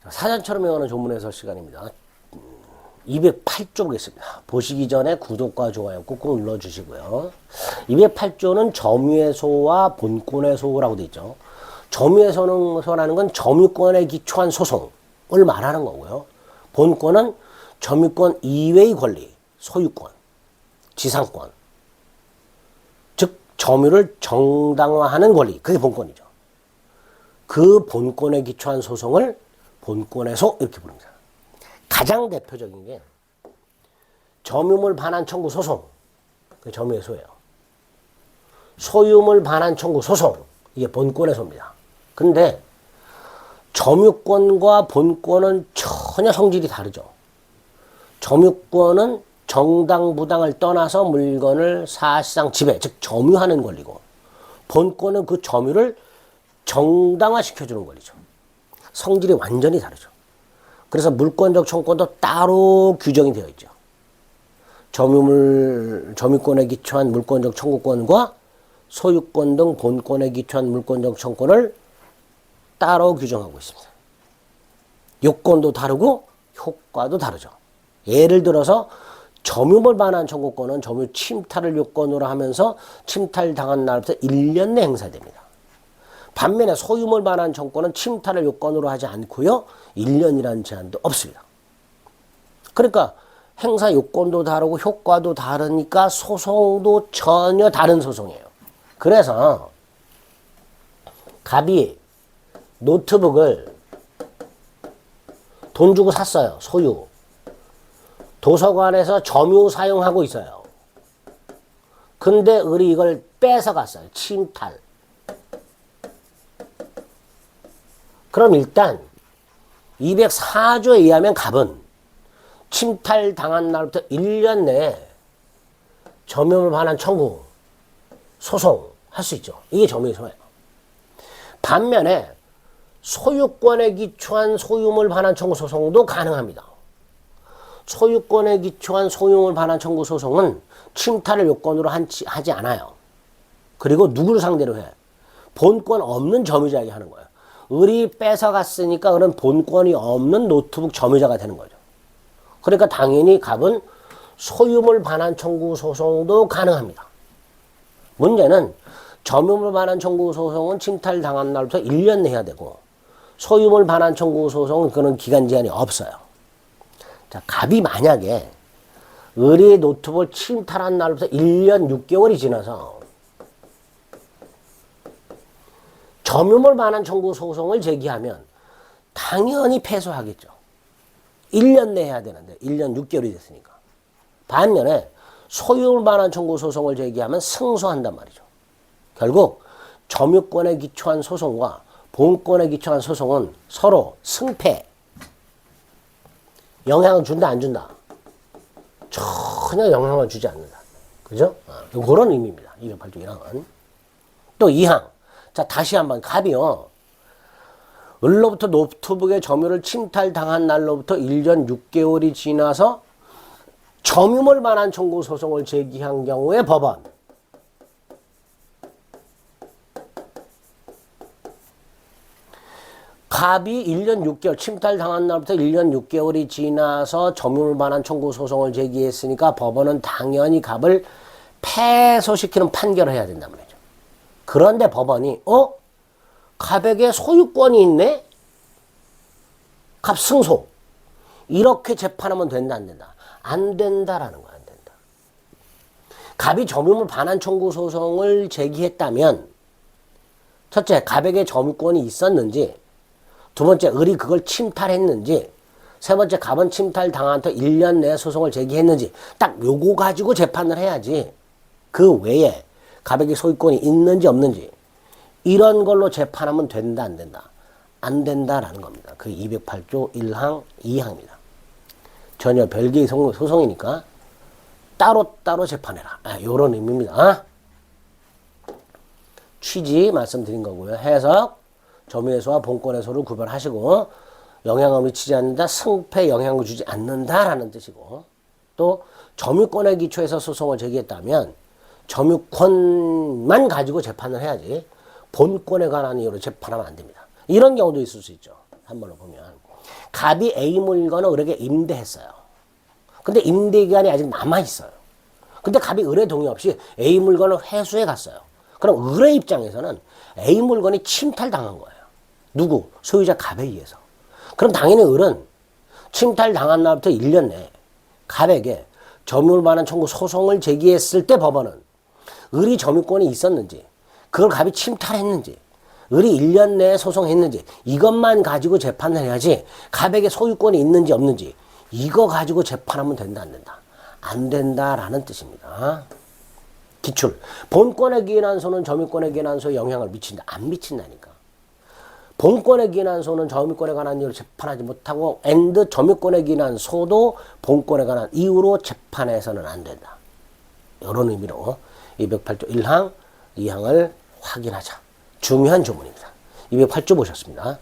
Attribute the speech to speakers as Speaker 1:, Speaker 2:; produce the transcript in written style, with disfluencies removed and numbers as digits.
Speaker 1: 사전처럼 외우는 조문 해설 시간입니다. 208조 보겠습니다. 보시기 전에 구독과 좋아요 꾹꾹 눌러주시고요. 208조는 점유의 소와 본권의 소라고 되어 있죠. 점유의 소라는 건 점유권에 기초한 소송을 말하는 거고요. 본권은 점유권 이외의 권리, 소유권, 지상권, 즉 점유를 정당화하는 권리, 그게 본권이죠. 그 본권에 기초한 소송을 본권의 소 이렇게 부릅니다. 가장 대표적인 게 점유물 반환 청구 소송, 그게 점유의 소예요. 소유물 반환 청구 소송, 이게 본권의 소입니다. 근데 점유권과 본권은 전혀 성질이 다르죠. 점유권은 정당 부당을 떠나서 물건을 사실상 지배, 즉 점유하는 권리고, 본권은 그 점유를 정당화시켜주는 권리죠. 성질이 완전히 다르죠. 그래서 물권적 청구권도 따로 규정이 되어 있죠. 점유권에 기초한 물권적 청구권과 소유권 등 본권에 기초한 물권적 청구권을 따로 규정하고 있습니다. 요건도 다르고 효과도 다르죠. 예를 들어서 점유물 반환 청구권은 점유 침탈을 요건으로 하면서 침탈당한 날부터 1년 내 행사됩니다. 반면에 소유물 반환 청구권은 침탈을 요건으로 하지 않고요. 1년이라는 제한도 없습니다. 그러니까 행사 요건도 다르고 효과도 다르니까 소송도 전혀 다른 소송이에요. 그래서 갑이 노트북을 돈 주고 샀어요. 소유. 도서관에서 점유 사용하고 있어요. 근데 을이 이걸 뺏어갔어요. 침탈. 그럼 일단 204조에 의하면 갑은 침탈당한 날부터 1년 내에 점유물 반환 청구, 소송할 수 있죠. 이게 점유의 소예요. 반면에 소유권에 기초한 소유물 반환 청구 소송도 가능합니다. 소유권에 기초한 소유물 반환 청구 소송은 침탈을 요건으로 하지 않아요. 그리고 누구를 상대로 해? 본권 없는 점유자에게 하는 거예요. 을이 뺏어갔으니까 그런 본권이 없는 노트북 점유자가 되는 거죠. 그러니까 당연히 갑은 소유물 반환 청구 소송도 가능합니다. 문제는 점유물 반환 청구 소송은 침탈당한 날부터 1년 해야 되고, 소유물 반환 청구 소송은 그런 기간 제한이 없어요. 자, 갑이 만약에 을이 노트북을 침탈한 날부터 1년 6개월이 지나서 점유물 반환 청구 소송을 제기하면 당연히 패소하겠죠. 1년 내에 해야 되는데 1년 6개월이 됐으니까. 반면에 소유물 반환 청구 소송을 제기하면 승소한단 말이죠. 결국 점유권에 기초한 소송과 본권에 기초한 소송은 서로 승패, 영향을 준다 안 준다? 전혀 영향을 주지 않는다. 그죠? 그런 의미입니다. 208조 1항은. 또 2항. 자, 다시 한번 갑이요. 을로부터 노트북의 점유를 침탈당한 날로부터 1년 6개월이 지나서 점유물 반환 청구 소송을 제기한 경우에 법원. 갑이 1년 6개월, 침탈당한 날부터 1년 6개월이 지나서 점유물 반환 청구 소송을 제기했으니까 법원은 당연히 갑을 패소시키는 판결을 해야 된단 말이죠. 그런데 법원이 갑에게 소유권이 있네? 갑 승소. 이렇게 재판하면 된다 안 된다? 안 된다라는 거야. 안 된다. 갑이 점유물 반환 청구 소송을 제기했다면 첫째, 갑에게 점유권이 있었는지, 두 번째, 을이 그걸 침탈했는지, 세 번째, 갑은 침탈당한 후 1년 내에 소송을 제기했는지 딱 요거 가지고 재판을 해야지, 그 외에 갑에게 소유권이 있는지 없는지 이런 걸로 재판하면 된다 안 된다? 안 된다라는 겁니다. 그 208조 1항 2항입니다. 전혀 별개의 소송이니까 따로따로 재판해라. 요런 의미입니다. 취지 말씀드린 거고요. 해석, 점유의 소와 본권의 소를 구별하시고, 영향을 미치지 않는다, 승패에 영향을 주지 않는다라는 뜻이고, 또 점유권에 기초해서 소송을 제기했다면 점유권만 가지고 재판을 해야지 본권에 관한 이유로 재판하면 안 됩니다. 이런 경우도 있을 수 있죠. 한번로 보면 갑이 A 물건을 을에게 임대했어요. 근데 임대 기간이 아직 남아 있어요. 근데 갑이 을의 동의 없이 A 물건을 회수해 갔어요. 그럼 을의 입장에서는 A 물건이 침탈당한 거예요. 누구? 소유자 갑에 의해서. 그럼 당연히 을은 침탈당한 날부터 1년 내에 갑에게 점유율반환 청구 소송을 제기했을 때 법원은 을이 점유권이 있었는지, 그걸 갑이 침탈했는지, 을이 1년 내에 소송했는지 이것만 가지고 재판을 해야지 갑에게 소유권이 있는지 없는지 이거 가지고 재판하면 된다 안 된다? 안 된다라는 뜻입니다. 기출. 본권에 기인한 소는 점유권에 기인한 소에 영향을 미친다. 안 미친다니까. 본권에 기인한 소는 점유권에 관한 이유로 재판하지 못하고 and 점유권에 기인한 소도 본권에 관한 이유로 재판해서는 안 된다. 이런 의미로 208조 1항, 2항을 확인하자. 중요한 조문입니다. 208조 보셨습니다.